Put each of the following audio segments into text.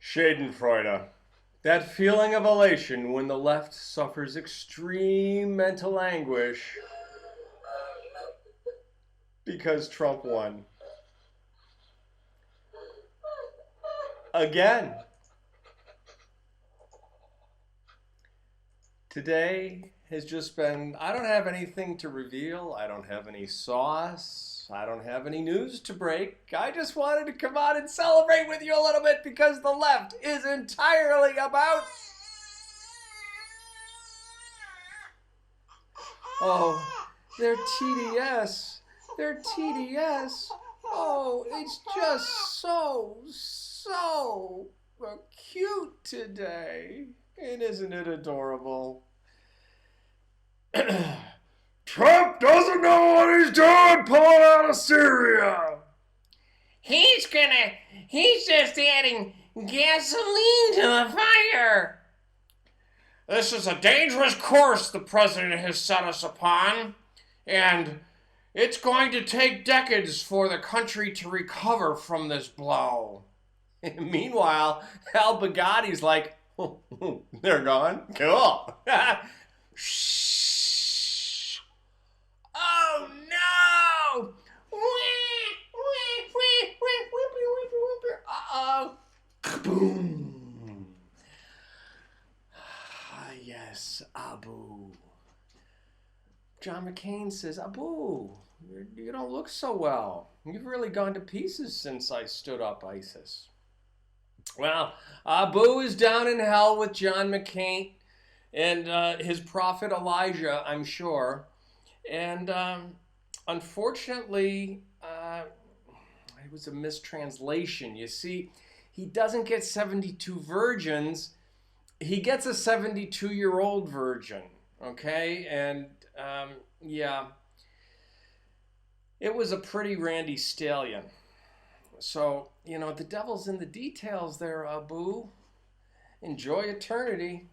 Schadenfreude. That feeling of elation when the left suffers extreme mental anguish because Trump won. Again. Today has just been, I don't have anything to reveal. I don't have any sauce. I don't have any news to break. I just wanted to come out and celebrate with you a little bit because the left is entirely about... Oh, they're TDS. They're TDS. Oh, it's just so cute today. And isn't it adorable? Trump doesn't know what he's doing pulling out of Syria. He's just adding gasoline to the fire. This is a dangerous course the president has set us upon, and it's going to take decades for the country to recover from this blow. Meanwhile, Al Baghati's like, they're gone? Cool. Shh. Oh no! Uh-oh. Kaboom. Yes, Abu. John McCain says, Abu, you don't look so well. You've really gone to pieces since I stood up ISIS. Well, Abu is down in hell with John McCain and his prophet Elijah, I'm sure. And unfortunately, it was a mistranslation. You see, he doesn't get 72 virgins. He gets a 72-year-old virgin, okay? And, yeah, it was a pretty randy stallion. So, you know, the devil's in the details there, Abu. Enjoy eternity.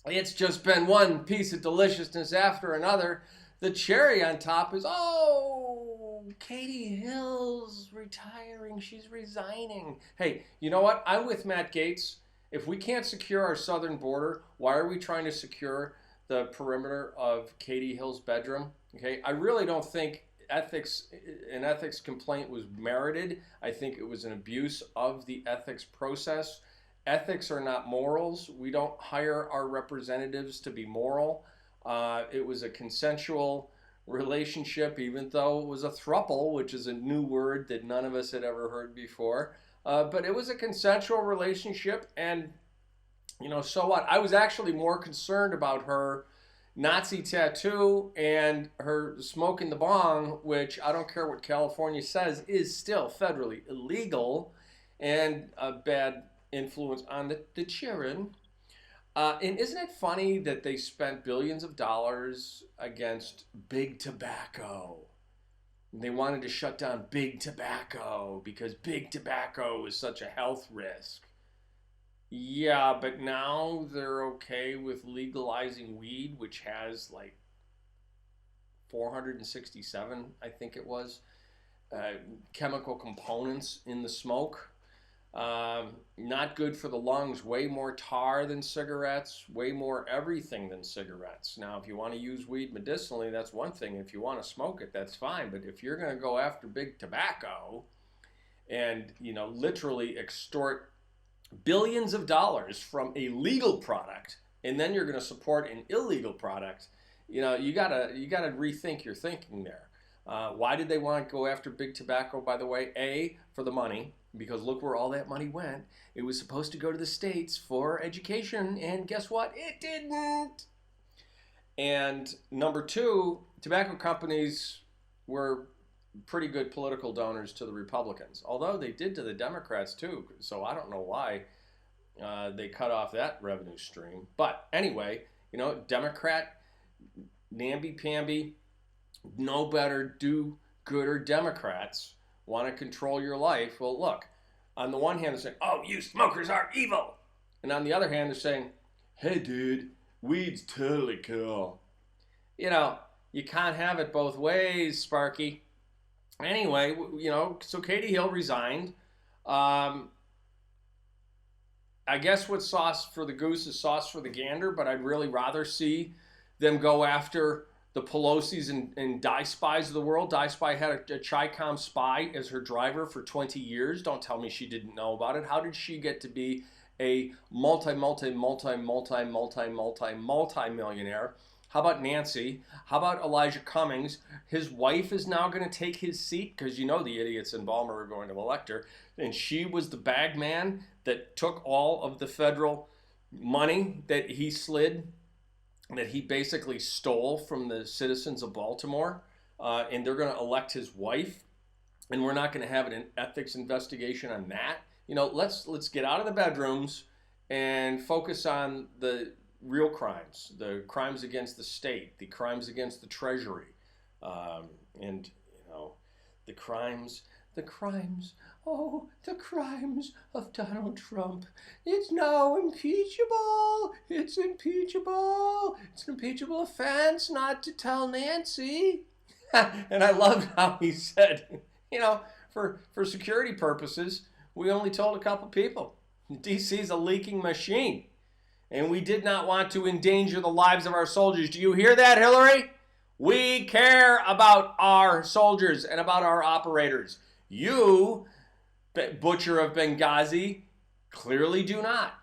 It's just been one piece of deliciousness after another. The cherry on top is, oh, Katie Hill's retiring. She's resigning. Hey, you know what? I'm with Matt Gaetz. If we can't secure our southern border, why are we trying to secure the perimeter of Katie Hill's bedroom? Okay, I really don't think an ethics complaint was merited. I think it was an abuse of the ethics process. Ethics are not morals. We don't hire our representatives to be moral. It was a consensual relationship, even though it was a throuple, which is a new word that none of us had ever heard before. But it was a consensual relationship, and, you know, so what? I was actually more concerned about her Nazi tattoo and her smoking the bong, which I don't care what California says, is still federally illegal and a bad influence on the children. And isn't it funny that they spent billions of dollars against big tobacco? They wanted to shut down big tobacco because big tobacco is such a health risk. Yeah, but now they're okay with legalizing weed, which has like 467, I think it was, chemical components in the smoke. Not good for the lungs, way more tar than cigarettes, way more everything than cigarettes. Now, if you want to use weed medicinally, that's one thing. If you want to smoke it, that's fine. But if you're going to go after big tobacco and, you know, literally extort billions of dollars from a legal product, and then you're going to support an illegal product, you know, you gotta rethink your thinking there. Why did they want to go after big tobacco, by the way? A, for the money, because look where all that money went. It was supposed to go to the states for education, and guess what? It didn't. And number two, tobacco companies were pretty good political donors to the Republicans, although they did to the Democrats too, so I don't know why they cut off that revenue stream. But anyway, you know, Democrat, namby-pamby, no better, do-gooder Democrats want to control your life. Well, look, on the one hand, they're saying, oh, you smokers are evil. And on the other hand, they're saying, hey, dude, Weed's totally cool. You know, you can't have it both ways, Sparky. Anyway, you know, so Katie Hill resigned. I guess what's sauce for the goose is sauce for the gander, but I'd really rather see them go after the Pelosi's and Die Spies of the world. Die Spy had a Chi-Com spy as her driver for 20 years. Don't tell me she didn't know about it. How did she get to be a multi-millionaire? How about Nancy? How about Elijah Cummings? His wife is now going to take his seat because you know the idiots in Balmer are going to elect her. And she was the bag man that took all of the federal money that he slid, that he basically stole from the citizens of Baltimore. And they're going to elect his wife. And we're not going to have an ethics investigation on that. You know, let's get out of the bedrooms and focus on the real crimes, the crimes against the state, the crimes against the treasury, and you know, the crimes of Donald Trump. It's now impeachable. It's impeachable. It's an impeachable offense not to tell Nancy. And I loved how he said, you know, for security purposes, we only told a couple people. DC's a leaking machine. And we did not want to endanger the lives of our soldiers. Do you hear that, Hillary? We care about our soldiers and about our operators. You, butcher of Benghazi, clearly do not.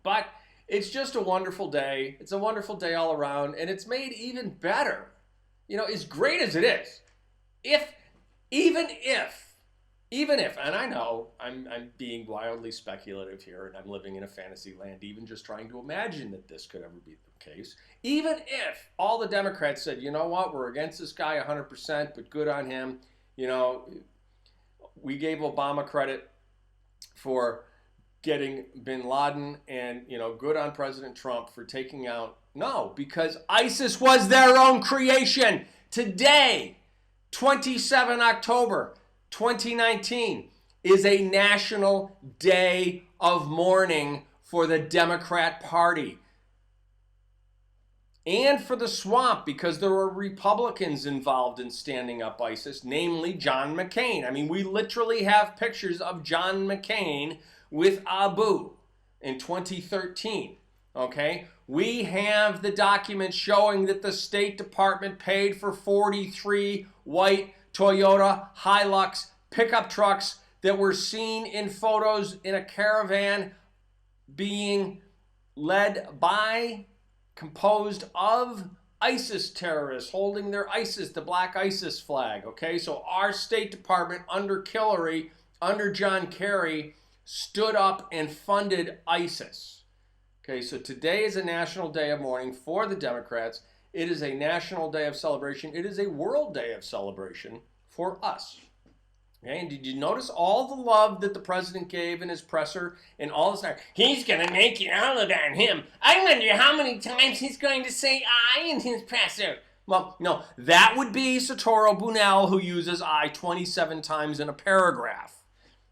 But it's just a wonderful day. It's a wonderful day all around, and it's made even better. You know, as great as it is, even if, and I know I'm being wildly speculative here and I'm living in a fantasy land, even just trying to imagine that this could ever be the case, even if all the Democrats said, you know what, we're against this guy 100%, but good on him. You know, we gave Obama credit for getting bin Laden and, you know, good on President Trump for taking out, no, because ISIS was their own creation. Today, 27 October, 2019 is a national day of mourning for the Democrat Party and for the swamp because there were Republicans involved in standing up ISIS, namely John McCain. I mean, we literally have pictures of John McCain with Abu in 2013, okay? We have the documents showing that the State Department paid for 43 white Toyota Hilux pickup trucks that were seen in photos in a caravan being led by, composed of ISIS terrorists holding their ISIS, the black ISIS flag, okay? So our State Department under Hillary, under John Kerry, stood up and funded ISIS. Okay, so today is a national day of mourning for the Democrats. It is a national day of celebration. It is a world day of celebration for us. Okay, and did you notice all the love that the president gave in his presser and all this? He's going to make it all about him. I wonder how many times he's going to say I in his presser. Well, no, that would be Satoru Bunel, who uses I 27 times in a paragraph.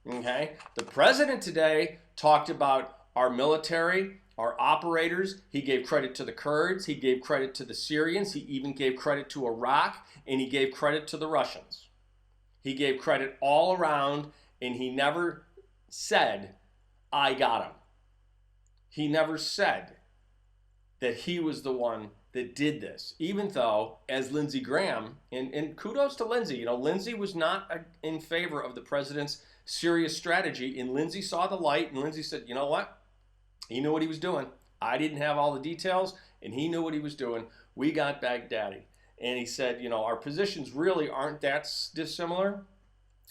Okay, the president today talked about our military, our operators. He gave credit to the Kurds. He gave credit to the Syrians. He even gave credit to Iraq, and he gave credit to the Russians. He gave credit all around, and he never said, I got him. He never said that he was the one that did this, even though, as Lindsey Graham, and kudos to Lindsey, you know, Lindsey was not in favor of the president's serious strategy, and Lindsey saw the light, and Lindsey said, you know what? He knew what he was doing. I didn't have all the details, and he knew what he was doing. We got Baghdadi. And he said, you know, our positions really aren't that dissimilar.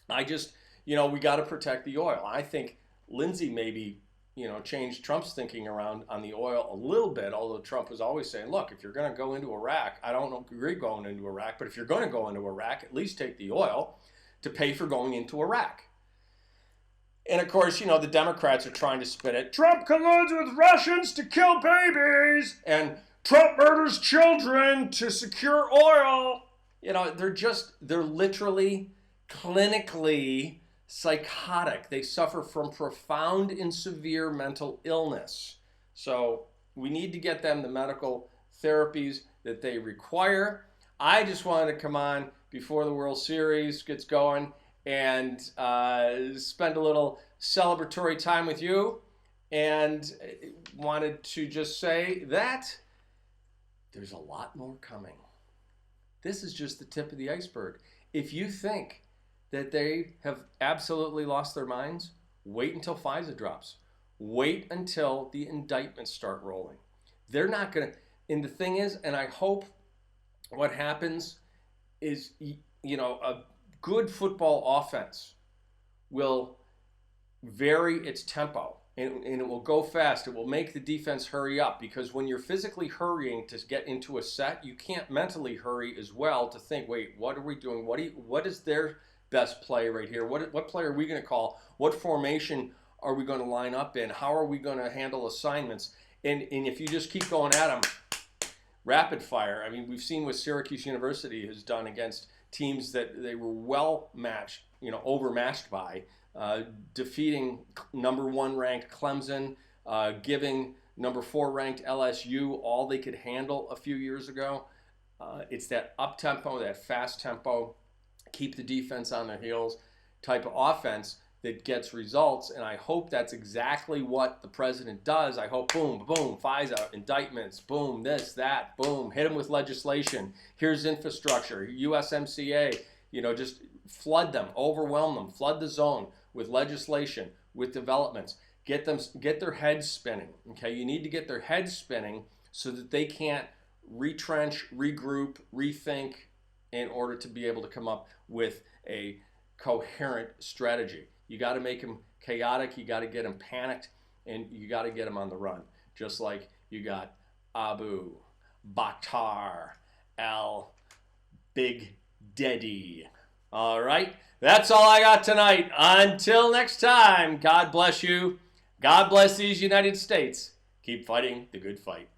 I just, you know, we got to protect the oil. I think Lindsey maybe, you know, changed Trump's thinking around on the oil a little bit, although Trump was always saying, look, if you're going to go into Iraq, I don't agree going into Iraq, but if you're going to go into Iraq, at least take the oil to pay for going into Iraq. And of course, you know, the Democrats are trying to spin it. Trump colludes with Russians to kill babies, and Trump murders children to secure oil. You know, they're literally clinically psychotic. They suffer from profound and severe mental illness. So We need to get them the medical therapies that they require. I just wanted to come on before the World Series gets going and spend a little celebratory time with you, and wanted to just say that there's a lot more coming. This is just the tip of the iceberg. If you think that they have absolutely lost their minds, wait until FISA drops. Wait until the indictments start rolling. They're not going to, and the thing is, and I hope what happens is, a good football offense will vary its tempo, and it will go fast. It will make the defense hurry up, because when you're physically hurrying to get into a set, you can't mentally hurry as well to think, wait, what are we doing? What is their best play right here? What play are we going to call? What formation are we going to line up in? How are we going to handle assignments? And if you just keep going at them rapid fire, I mean, we've seen what Syracuse University has done against teams that they were well matched, overmatched by, defeating number 1 ranked Clemson, giving number 4 ranked LSU all they could handle a few years ago. It's that up tempo, that fast tempo, keep the defense on their heels type of offense that gets results, and I hope that's exactly what the president does. I hope, boom, boom, FISA, indictments, boom, this, that, boom, hit them with legislation. Here's infrastructure, USMCA, just flood them, overwhelm them, flood the zone with legislation, with developments. Get their heads spinning, okay? You need to get their heads spinning so that they can't retrench, regroup, rethink in order to be able to come up with a coherent strategy. You got to make them chaotic, you got to get them panicked, and you got to get them on the run. Just like you got Abu Bakr al Big Daddy. All right, that's all I got tonight. Until next time, God bless you. God bless these United States. Keep fighting the good fight.